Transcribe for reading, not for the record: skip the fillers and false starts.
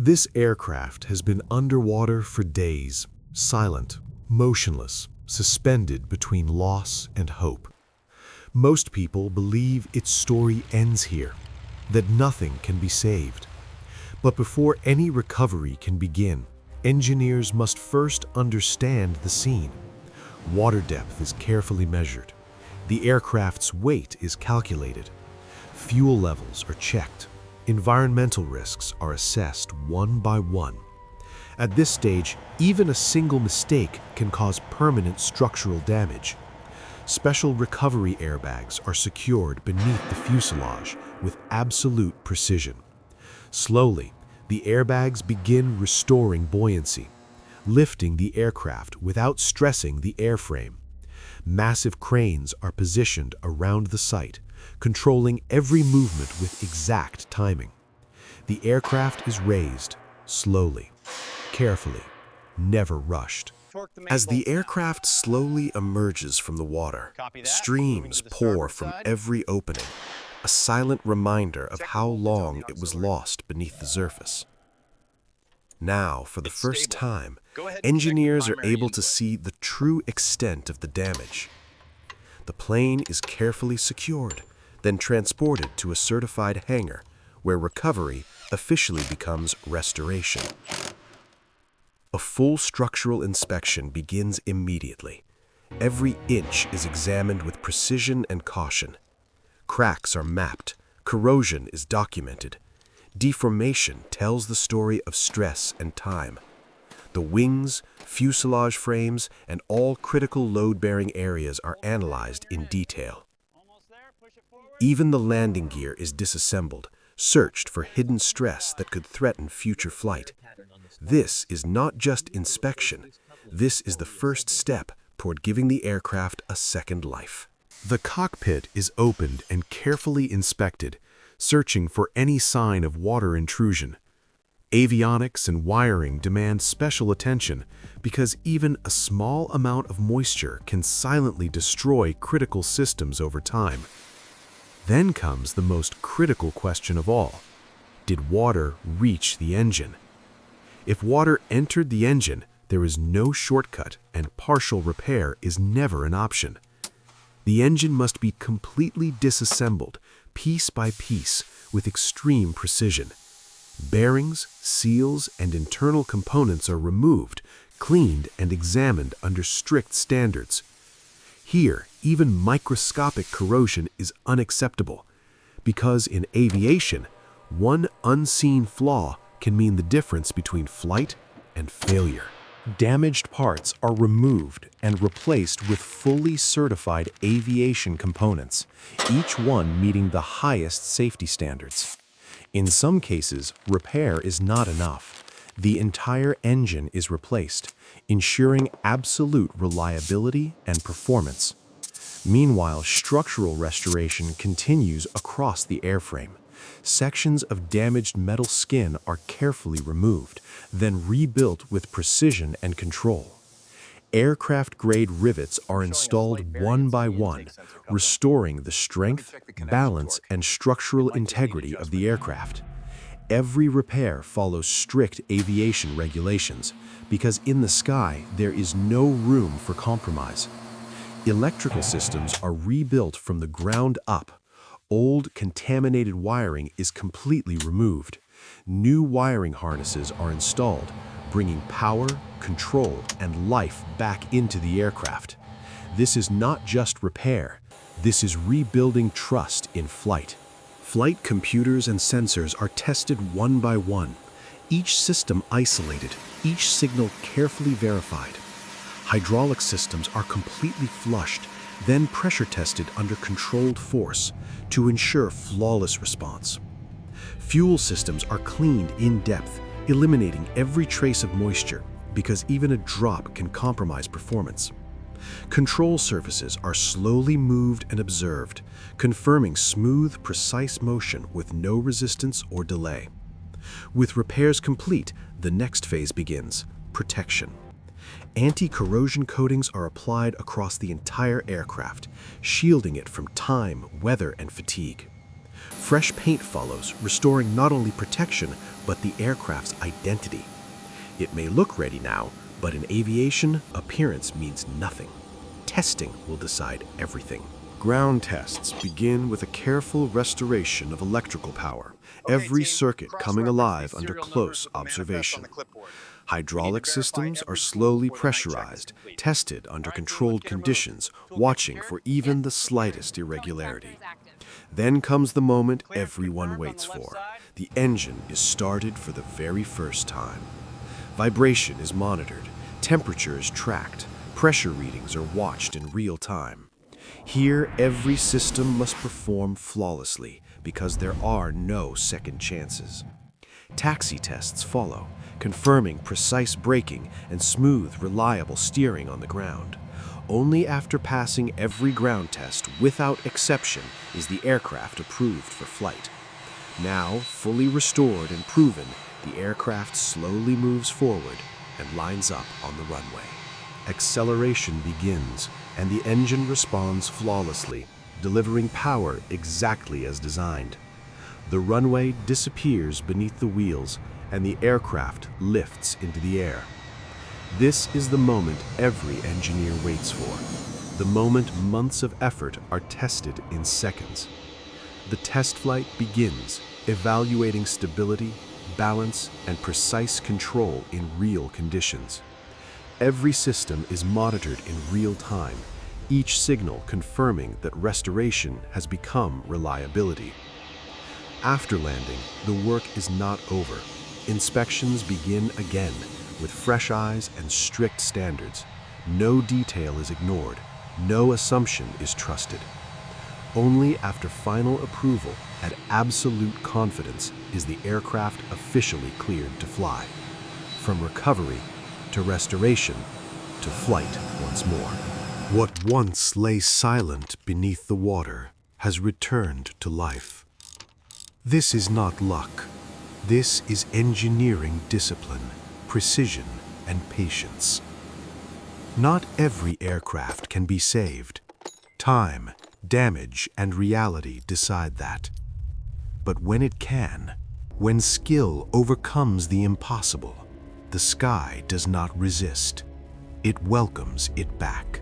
This aircraft has been underwater for days, silent, motionless, suspended between loss and hope. Most people believe its story ends here, that nothing can be saved. But before any recovery can begin, engineers must first understand the scene. Water depth is carefully measured. The aircraft's weight is calculated. Fuel levels are checked. Environmental risks are assessed one by one. At this stage, even a single mistake can cause permanent structural damage. Special recovery airbags are secured beneath the fuselage with absolute precision. Slowly, the airbags begin restoring buoyancy, lifting the aircraft without stressing the airframe. Massive cranes are positioned around the site, controlling every movement with exact timing. The aircraft is raised, slowly, carefully, never rushed. As the aircraft slowly emerges from the water, streams pour from every opening, a silent reminder of how long it was lost beneath the surface. Now, for the first time, engineers are able to see the true extent of the damage. The plane is carefully secured, then transported to a certified hangar, where recovery officially becomes restoration. A full structural inspection begins immediately. Every inch is examined with precision and caution. Cracks are mapped, corrosion is documented. Deformation tells the story of stress and time. The wings, fuselage frames, and all critical load-bearing areas are analyzed in detail. Even the landing gear is disassembled, searched for hidden stress that could threaten future flight. This is not just inspection. This is the first step toward giving the aircraft a second life. The cockpit is opened and carefully inspected, searching for any sign of water intrusion. Avionics and wiring demand special attention because even a small amount of moisture can silently destroy critical systems over time. Then comes the most critical question of all. Did water reach the engine? If water entered the engine, there is no shortcut and partial repair is never an option. The engine must be completely disassembled, piece by piece, with extreme precision. Bearings, seals, and internal components are removed, cleaned, and examined under strict standards. Here, even microscopic corrosion is unacceptable, because in aviation, one unseen flaw can mean the difference between flight and failure. Damaged parts are removed and replaced with fully certified aviation components, each one meeting the highest safety standards. In some cases, repair is not enough. The entire engine is replaced, ensuring absolute reliability and performance. Meanwhile, structural restoration continues across the airframe. Sections of damaged metal skin are carefully removed, then rebuilt with precision and control. Aircraft-grade rivets are installed one by one, restoring the strength, balance, and structural integrity of the aircraft. Every repair follows strict aviation regulations, because in the sky there is no room for compromise. Electrical systems are rebuilt from the ground up. Old, contaminated wiring is completely removed. New wiring harnesses are installed, bringing power, control, and life back into the aircraft. This is not just repair. This is rebuilding trust in flight. Flight computers and sensors are tested one by one, each system isolated, each signal carefully verified. Hydraulic systems are completely flushed, then pressure tested under controlled force to ensure flawless response. Fuel systems are cleaned in depth, eliminating every trace of moisture, because even a drop can compromise performance. Control surfaces are slowly moved and observed, confirming smooth, precise motion with no resistance or delay. With repairs complete, the next phase begins: protection. Anti-corrosion coatings are applied across the entire aircraft, shielding it from time, weather, and fatigue. Fresh paint follows, restoring not only protection, but the aircraft's identity. It may look ready now, but in aviation, appearance means nothing. Testing will decide everything. Ground tests begin with a careful restoration of electrical power, every circuit coming alive under close observation. Hydraulic systems are slowly pressurized, tested under controlled conditions, watching for even the slightest irregularity. Then comes the moment everyone waits for. The engine is started for the very first time. Vibration is monitored, temperature is tracked, pressure readings are watched in real time. Here, every system must perform flawlessly because there are no second chances. Taxi tests follow, confirming precise braking and smooth, reliable steering on the ground. Only after passing every ground test without exception is the aircraft approved for flight. Now, fully restored and proven, the aircraft slowly moves forward and lines up on the runway. Acceleration begins, and the engine responds flawlessly, delivering power exactly as designed. The runway disappears beneath the wheels, and the aircraft lifts into the air. This is the moment every engineer waits for, the moment months of effort are tested in seconds. The test flight begins, evaluating stability, balance, and precise control in real conditions. Every system is monitored in real time, each signal confirming that restoration has become reliability. After landing, the work is not over. Inspections begin again, with fresh eyes and strict standards. No detail is ignored, no assumption is trusted. Only after final approval and absolute confidence is the aircraft officially cleared to fly. From recovery to restoration to flight once more. What once lay silent beneath the water has returned to life. This is not luck. This is engineering discipline, precision, and patience. Not every aircraft can be saved. Time, damage, and reality decide that. But when it can, when skill overcomes the impossible, the sky does not resist. It welcomes it back.